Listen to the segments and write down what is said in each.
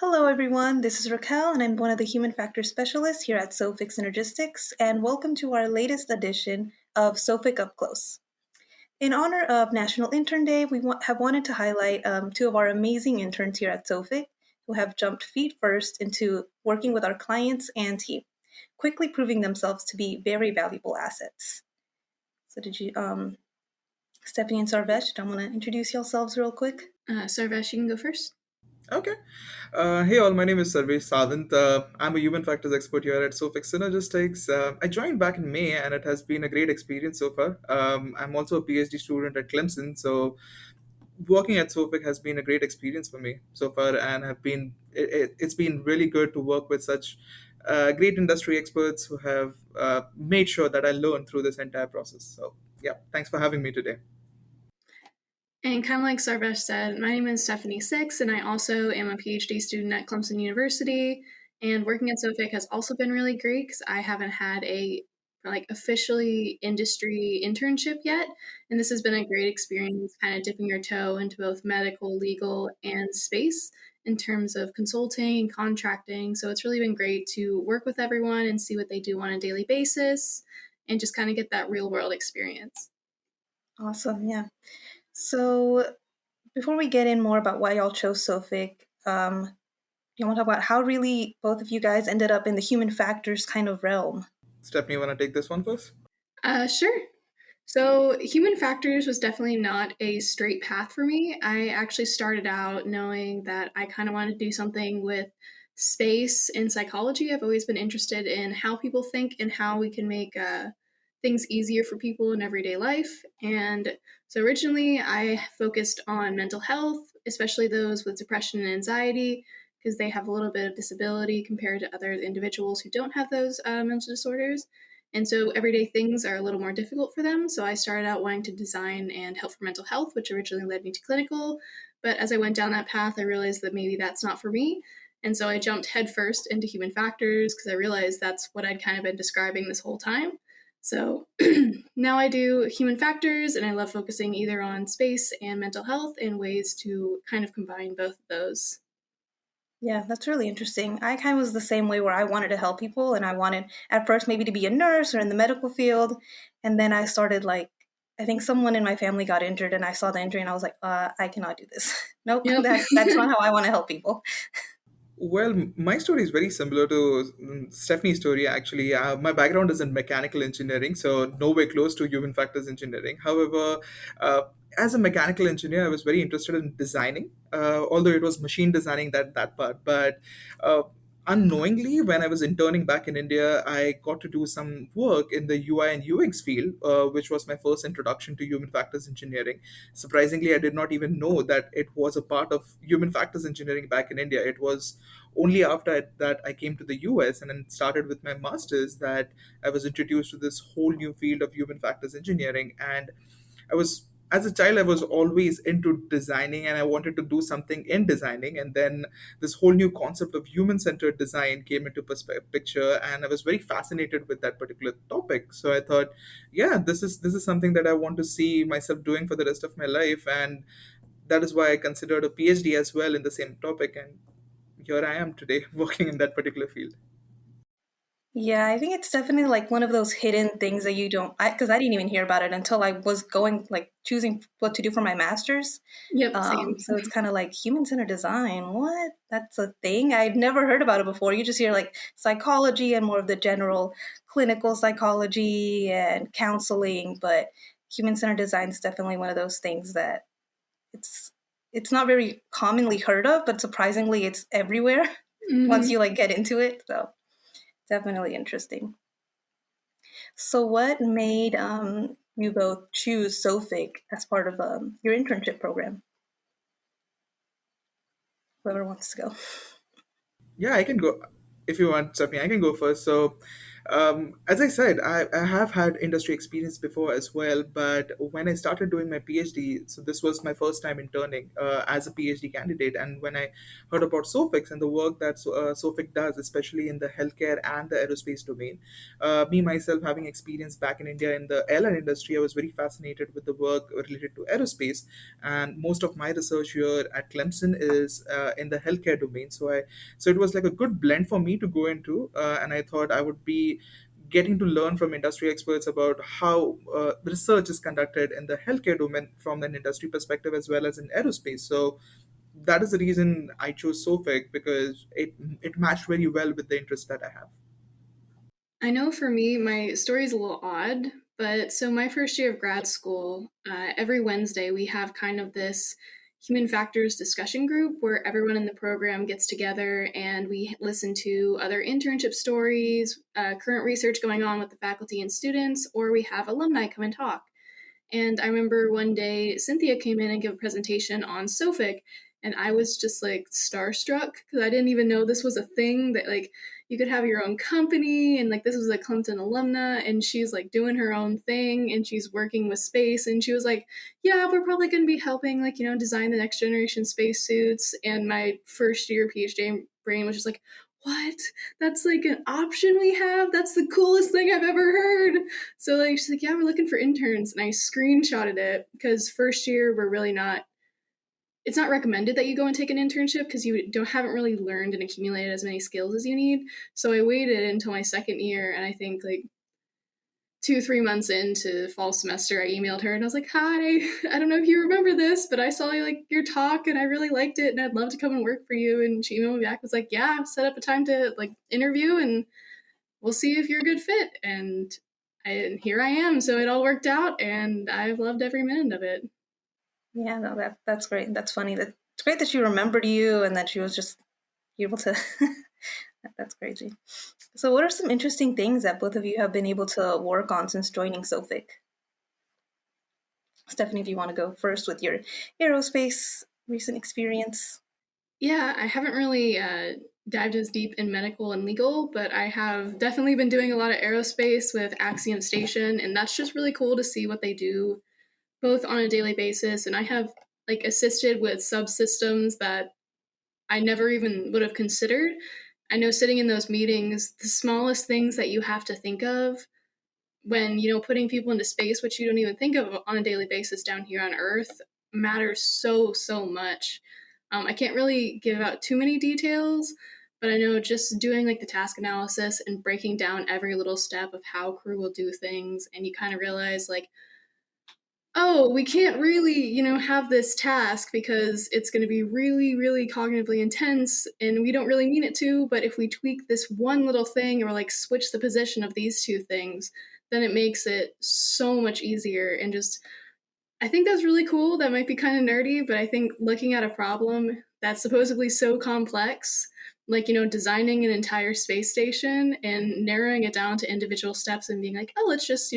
Hello, everyone. This is Raquel, and I'm one of the human factors specialists here at Sophic Synergistics. And welcome to our latest edition of Sophic Up Close. In honor of National Intern Day, we have wanted to highlight two of our amazing interns here at Sophic who have jumped feet first into working with our clients and team, quickly proving themselves to be very valuable assets. So, Stephanie and Sarvesh, do you want to introduce yourselves real quick? Sarvesh, you can go first. Okay. Hey all, my name is Sarvesh Sawant. I'm a human factors expert here at Sophic Synergistics. I joined back in May and it has been a great experience so far. I'm also a PhD student at Clemson, so working at Sophic has been a great experience for me so far, and it's been really good to work with such great industry experts who have made sure that I learned through this entire process. So yeah, thanks for having me today. And kind of like Sarvesh said, my name is Stephanie Six, and I also am a PhD student at Clemson University. And working at Sophic has also been really great because I haven't had a officially industry internship yet, and this has been a great experience, kind of dipping your toe into both medical, legal, and space in terms of consulting and contracting. So it's really been great to work with everyone and see what they do on a daily basis, and just kind of get that real world experience. Awesome, yeah. So, before we get in more about why y'all chose Sophic, you want to talk about how really both of you guys ended up in the human factors kind of realm? Stephanie, you want to take this one first? Sure. So, human factors was definitely not a straight path for me. I actually started out knowing that I kind of wanted to do something with space and psychology. I've always been interested in how people think and how we can make things easier for people in everyday life. And so, originally, I focused on mental health, especially those with depression and anxiety, because they have a little bit of disability compared to other individuals who don't have those mental disorders. And so everyday things are a little more difficult for them. So I started out wanting to design and help for mental health, which originally led me to clinical. But as I went down that path, I realized that maybe that's not for me. And so I jumped headfirst into human factors because I realized that's what I'd kind of been describing this whole time. So now I do human factors, and I love focusing either on space and mental health and ways to kind of combine both of those. Yeah, that's really interesting. I kind of was the same way where I wanted to help people and I wanted at first maybe to be a nurse or in the medical field. And then I started I think someone in my family got injured and I saw the injury and I was like, I cannot do this. Nope, Yep. that's not how I want to help people. Well, my story is very similar to Stephanie's story, actually. My background is in mechanical engineering, so nowhere close to human factors engineering. However, uh, as a mechanical engineer, I was very interested in designing, although it was machine designing that part. But uh, unknowingly, when I was interning back in India, I got to do some work in the UI and UX field, which was my first introduction to human factors engineering. Surprisingly, I did not even know that it was a part of human factors engineering back in India. It was only after that I came to the US and then started with my master's that I was introduced to this whole new field of human factors engineering. And I was, as a child, I was always into designing and I wanted to do something in designing. And then this whole new concept of human centered design came into picture, and I was very fascinated with that particular topic. So I thought, yeah, this is something that I want to see myself doing for the rest of my life. And that is why I considered a PhD as well in the same topic. And here I am today working in that particular field. Yeah, I think it's definitely like one of those hidden things that you don't, because I didn't even hear about it until I was going, like choosing what to do for my master's. Yep, same. So it's kind of like human centered design. What? That's a thing? I'd never heard about it before. You just hear like psychology and more of the general clinical psychology and counseling, but human centered design is definitely one of those things that it's it's not very commonly heard of, but surprisingly it's everywhere once Hmm. you like get into it. So definitely interesting. So, what made you both choose Sophic as part of your internship program? Whoever wants to go. Yeah, I can go if you want, Stephanie. I can go first. So, As I said, I have had industry experience before as well, but when I started doing my PhD, so this was my first time interning as a PhD candidate, and when I heard about SOFIX and the work that SOFIC does, especially in the healthcare and the aerospace domain, me myself having experience back in India in the airline industry, I was very fascinated with the work related to aerospace, and most of my research here at Clemson is in the healthcare domain. So it was like a good blend for me to go into, and I thought I would be getting to learn from industry experts about how research is conducted in the healthcare domain from an industry perspective as well as in aerospace. So that is the reason I chose Sophic, because it matched very well with the interest that I have. I know for me, my story is a little odd, but so my first year of grad school, every Wednesday we have kind of this human factors discussion group where everyone in the program gets together and we listen to other internship stories, current research going on with the faculty and students, or we have alumni come and talk. And I remember one day Cynthia came in and gave a presentation on Sophic, and I was just like starstruck because I didn't even know this was a thing that like you could have your own company and like this was a Clemson alumna and she's like doing her own thing and she's working with space and she was like, yeah, we're probably going to be helping like design the next generation spacesuits. And my first year PhD brain was just like, what? That's like an option we have? That's the coolest thing I've ever heard. So like she's like, yeah, we're looking for interns, and I screenshotted it because first year we're really not. It's not recommended that you go and take an internship because you don't haven't really learned and accumulated as many skills as you need. So I waited until my second year, and I think like 2 3 months into fall semester, I emailed her and I was like, "Hi, I don't know if you remember this, but I saw like your talk and I really liked it, and I'd love to come and work for you." And she emailed me back, was like, "Yeah, set up a time to like interview and we'll see if you're a good fit." And here I am. So it all worked out, and I've loved every minute of it. Yeah, no, that's great. That's funny. It's great that she remembered you and that she was just able to. That's crazy. So, what are some interesting things that both of you have been able to work on since joining Sophic? Stephanie, if you want to go first with your aerospace recent experience. Yeah, I haven't really dived as deep in medical and legal, but I have definitely been doing a lot of aerospace with Axiom Station, and that's just really cool to see what they do both on a daily basis. And I have like assisted with subsystems that I never even would have considered. I know sitting in those meetings, the smallest things that you have to think of when putting people into space, which you don't even think of on a daily basis down here on Earth, matters so much. I can't really give out too many details, but I know just doing like the task analysis and breaking down every little step of how crew will do things, and you kind of realize like, oh, we can't really, have this task because it's going to be really, really cognitively intense and we don't really mean it to. But if we tweak this one little thing or like switch the position of these two things, then it makes it so much easier. And just, I think that's really cool. That might be kind of nerdy, but I think looking at a problem that's supposedly so complex, like, designing an entire space station and narrowing it down to individual steps and being like, oh, let's just,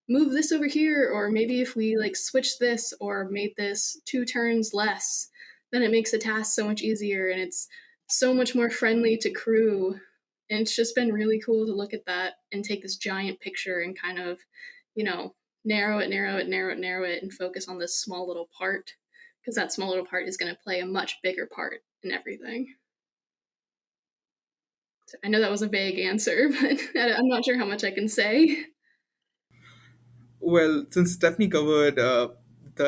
move this over here, or maybe if we like switch this or made this 2 turns less, then it makes the task so much easier and it's so much more friendly to crew. And it's just been really cool to look at that and take this giant picture and kind of, you know, narrow it, and focus on this small little part, because that small little part is going to play a much bigger part in everything. So I know that was a vague answer, but I'm not sure how much I can say. Well, since Stephanie covered the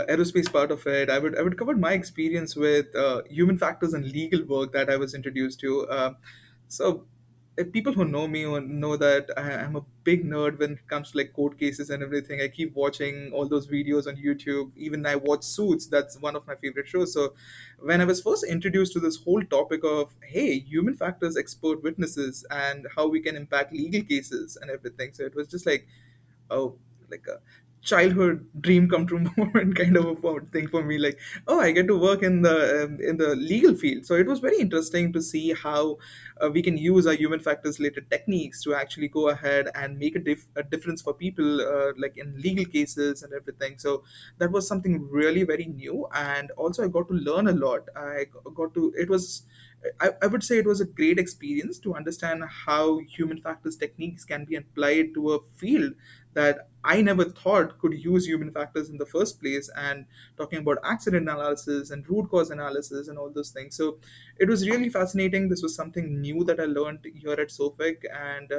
aerospace part of it, I would cover my experience with human factors and legal work that I was introduced to. So, people who know me will know that I'm a big nerd when it comes to like court cases and everything. I keep watching all those videos on YouTube. Even I watch Suits. That's one of my favorite shows. So, when I was first introduced to this whole topic of hey, human factors, expert witnesses, and how we can impact legal cases and everything, so it was just like oh, like a childhood dream come true moment kind of a thing for me, like oh, I get to work in the legal field. So it was very interesting to see how we can use our human factors related techniques to actually go ahead and make a difference for people, like in legal cases and everything. So that was something really very new, and also I got to learn a lot. I got to it was I would say it was a great experience to understand how human factors techniques can be applied to a field that I never thought could use human factors in the first place, and talking about accident analysis and root cause analysis and all those things. So it was really fascinating. This was something new that I learned here at Sophic. And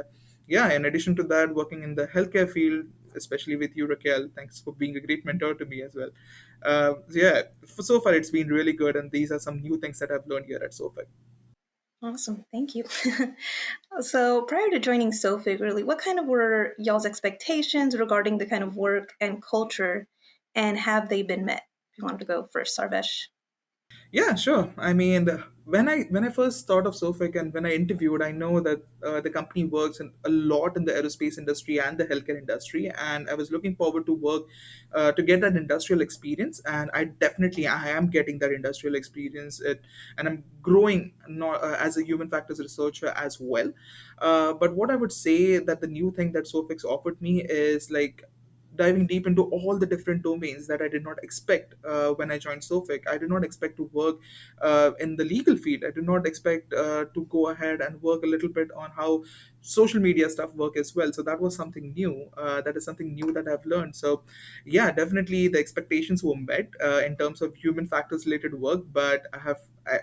yeah, in addition to that, working in the healthcare field, especially with you, Raquel, thanks for being a great mentor to me as well. So yeah, so far it's been really good, and these are some new things that I've learned here at Sophic. Awesome, thank you. So, prior to joining SOFIC, really, what kind of were y'all's expectations regarding the kind of work and culture, and have they been met? If you wanted to go first, Sarvesh. Yeah, sure. I mean, when I first thought of Sofik and when I interviewed, I know that the company works a lot in the aerospace industry and the healthcare industry, and I was looking forward to work to get that industrial experience, and I am getting that industrial experience, and I'm growing not, as a human factors researcher as well. But what I would say that the new thing that Sofix offered me is like diving deep into all the different domains that I did not expect when I joined Sofik. I did not expect to work in the legal field. I did not expect to go ahead and work a little bit on how social media stuff work as well. So that was something new. That is something new that I've learned. So yeah, definitely the expectations were met in terms of human factors related work. But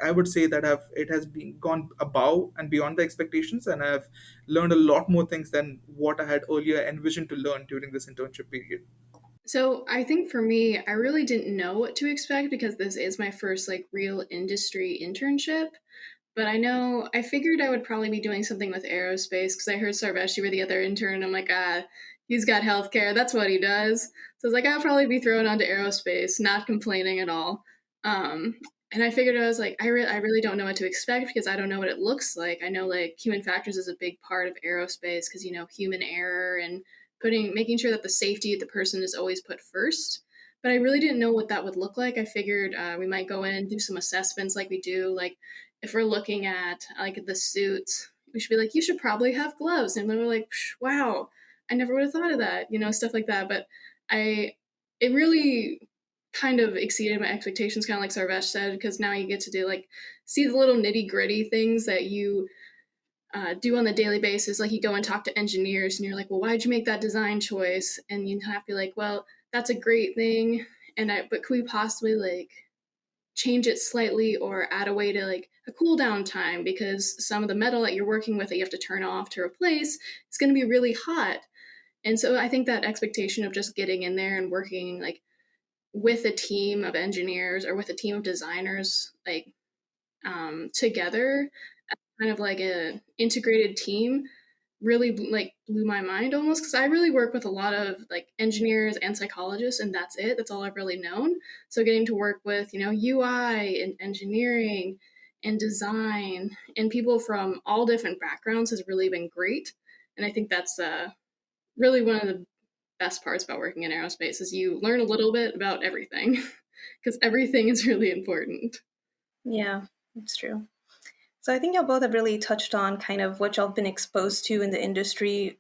I would say that it has been gone above and beyond the expectations, and I've learned a lot more things than what I had earlier envisioned to learn during this internship period. So I think for me, I really didn't know what to expect because this is my first like real industry internship. But I figured I would probably be doing something with aerospace because I heard Sarvesh, you were the other intern. I'm like, he's got healthcare. That's what he does. So I was like, I'll probably be thrown onto aerospace, not complaining at all. Um, and I figured I was like, I really don't know what to expect because I don't know what it looks like. I know like human factors is a big part of aerospace because, human error and making sure that the safety of the person is always put first. But I really didn't know what that would look like. I figured we might go in and do some assessments like we do, like if we're looking at like the suits, we should be like, you should probably have gloves. And then we're like, wow, I never would have thought of that, stuff like that. But it really kind of exceeded my expectations, kind of like Sarvesh said, because now you get to do like see the little nitty gritty things that you do on the daily basis. Like you go and talk to engineers and you're like, well, why'd you make that design choice? And you have to be like, well, that's a great thing. But could we possibly like change it slightly or add a way to like a cool down time because some of the metal that you're working with that you have to turn off to replace is going to be really hot. And so I think that expectation of just getting in there and working like with a team of engineers or with a team of designers like together, kind of like a integrated team, really like blew my mind almost because I really work with a lot of like engineers and psychologists, and that's it. That's all I've really known. So getting to work with UI and engineering and design and people from all different backgrounds has really been great. And I think that's really one of the best parts about working in aerospace is you learn a little bit about everything because everything is really important. Yeah, that's true. So, I think y'all both have really touched on kind of what y'all have been exposed to in the industry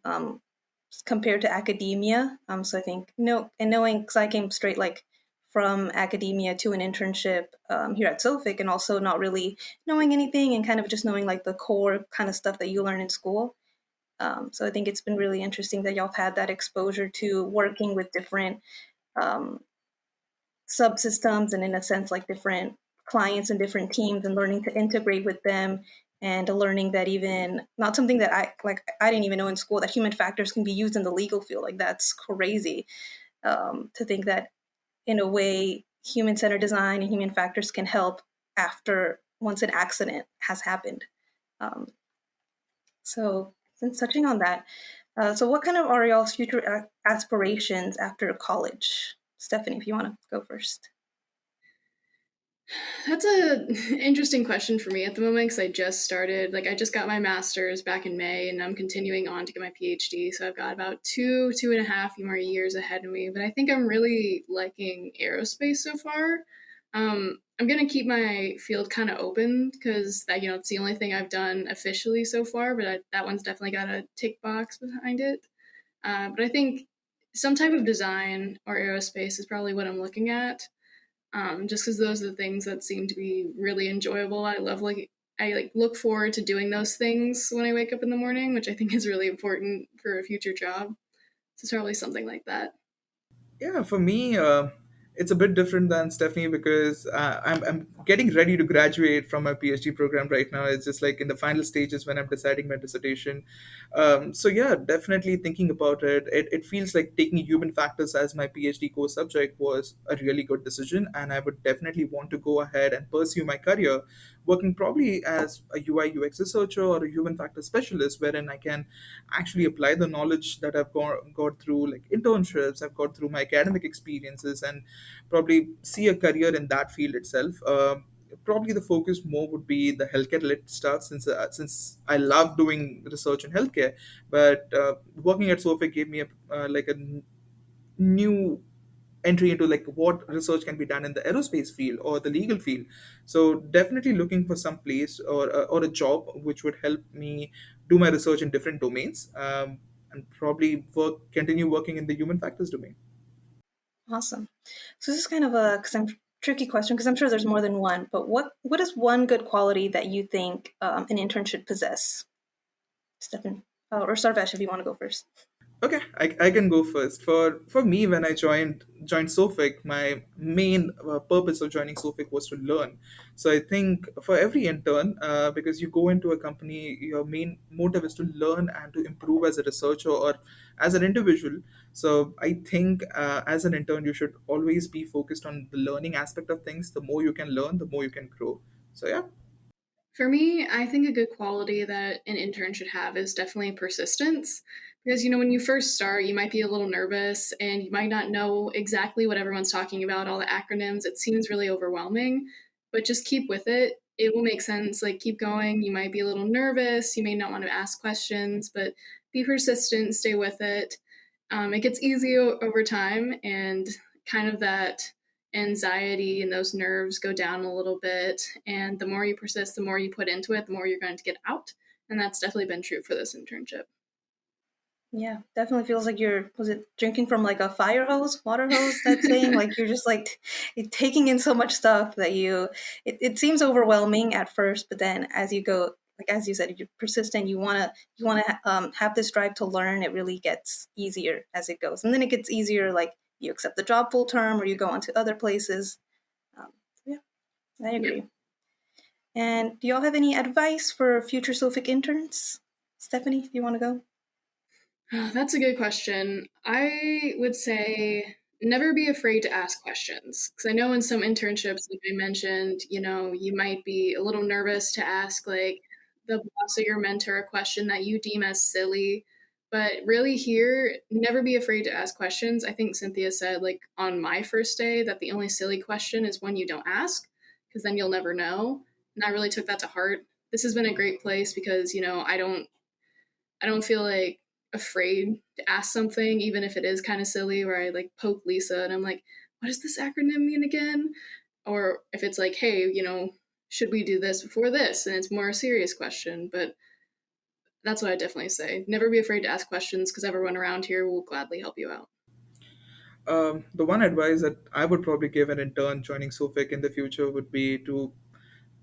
compared to academia. So, I think, no, and knowing, because I came straight like from academia to an internship here at Sophic, and also not really knowing anything and kind of just knowing like the core kind of stuff that you learn in school. So I think it's been really interesting that y'all have had that exposure to working with different um, subsystems and, in a sense, like different clients and different teams, and learning to integrate with them, and learning that even not something that I didn't even know in school, that human factors can be used in the legal field. Like that's crazy to think that in a way human centered design and human factors can help after once an accident has happened. Um, so since touching on that, so what kind of are y'all's future aspirations after college? Stephanie, if you want to go first. That's a interesting question for me at the moment because I just started. Like, I just got my master's back in May, and I'm continuing on to get my PhD. So I've got about 2.5 more years ahead of me. But I think I'm really liking aerospace so far. I'm gonna keep my field kind of open because that it's the only thing I've done officially so far. But that one's definitely got a tick box behind it. But I think some type of design or aerospace is probably what I'm looking at, just because those are the things that seem to be really enjoyable. I love like I like look forward to doing those things when I wake up in the morning, which I think is really important for a future job. So it's probably something like that. Yeah, for me, it's a bit different than Stephanie because I'm getting ready to graduate from my PhD program right now. It's just like in the final stages when I'm deciding my dissertation. So yeah, definitely thinking about it, it feels like taking human factors as my PhD core subject was a really good decision, and I would definitely want to go ahead and pursue my career working probably as a UI UX researcher or a human factor specialist, wherein I can actually apply the knowledge that I've got through like internships, I've got through my academic experiences, and probably see a career in that field itself. Probably the focus more would be the healthcare related stuff since I love doing research in healthcare, but working at Sophic gave me a new entry into like what research can be done in the aerospace field or the legal field. So definitely looking for some place or a job which would help me do my research in different domains, and probably continue working in the human factors domain. Awesome. So this is kind of a tricky question because I'm sure there's more than one. But what is one good quality that you think an intern should possess, Stefan, or Sarvesh, if you want to go first? Okay, I can go first. For me, when I joined Sophic, my main purpose of joining Sophic was to learn. So I think for every intern, because you go into a company, your main motive is to learn and to improve as a researcher or as an individual. So I think as an intern, you should always be focused on the learning aspect of things. The more you can learn, the more you can grow. So yeah. For me, I think a good quality that an intern should have is definitely persistence. Because, when you first start, you might be a little nervous and you might not know exactly what everyone's talking about, all the acronyms. It seems really overwhelming, but just keep with it. It will make sense. Like, keep going. You might be a little nervous. You may not want to ask questions, but be persistent, stay with it. It gets easier over time, and kind of that anxiety and those nerves go down a little bit. And the more you persist, the more you put into it, the more you're going to get out. And that's definitely been true for this internship. Yeah, definitely feels like you're, was it drinking from like a fire hose, water hose, that saying? Like you're just like taking in so much stuff that it seems overwhelming at first, but then as you go, like as you said, you're persistent, you want to have this drive to learn, it really gets easier as it goes. And then it gets easier, like you accept the job full term or you go on to other places. Yeah, I Yeah. agree. And do y'all have any advice for future Sophic interns? Stephanie, if you want to go? That's a good question. I would say never be afraid to ask questions. Because I know in some internships, like I mentioned, you might be a little nervous to ask, like, the boss or your mentor a question that you deem as silly. But really, here, never be afraid to ask questions. I think Cynthia said, like, on my first day, that the only silly question is one you don't ask, because then you'll never know. And I really took that to heart. This has been a great place because, I don't feel like afraid to ask something, even if it is kind of silly, where I like poke Lisa and I'm like, what does this acronym mean again? Or if it's like, hey, should we do this before this? And it's more a serious question. But that's what I definitely say. Never be afraid to ask questions because everyone around here will gladly help you out. The one advice that I would probably give an intern joining Sophic in the future would be to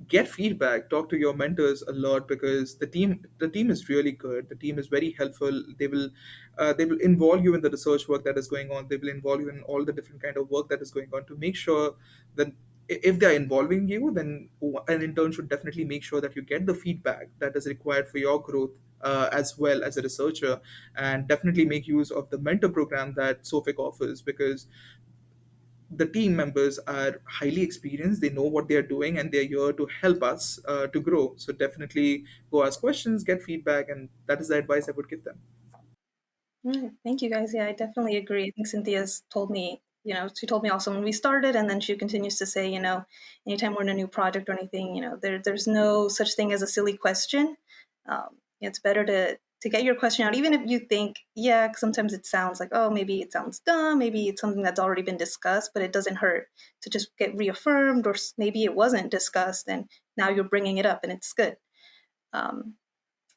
get feedback, talk to your mentors a lot, because the team is really good, the team is very helpful. They will involve you in the research work that is going on, they will involve you in all the different kind of work that is going on, to make sure that if they are involving you, then an intern should definitely make sure that you get the feedback that is required for your growth, as well as a researcher, and definitely make use of the mentor program that Sophic offers, because the team members are highly experienced, they know what they're doing, and they're here to help us to grow. So definitely go ask questions, get feedback, and that is the advice I would give them. Right. Thank you guys. Yeah, I definitely agree. I think Cynthia's told me, she told me also when we started, and then she continues to say, anytime we're in a new project or anything, there's no such thing as a silly question. It's better to get your question out, even if you think, yeah, 'cause sometimes it sounds like, oh, maybe it sounds dumb, maybe it's something that's already been discussed, but it doesn't hurt to just get reaffirmed, or maybe it wasn't discussed, and now you're bringing it up, and it's good. Um,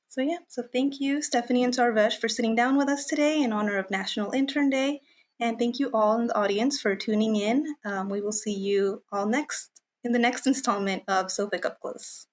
so yeah, so thank you, Stephanie and Sarvesh, for sitting down with us today in honor of National Intern Day. And thank you all in the audience for tuning in. We will see you all in the next installment of SOFIK Up Close.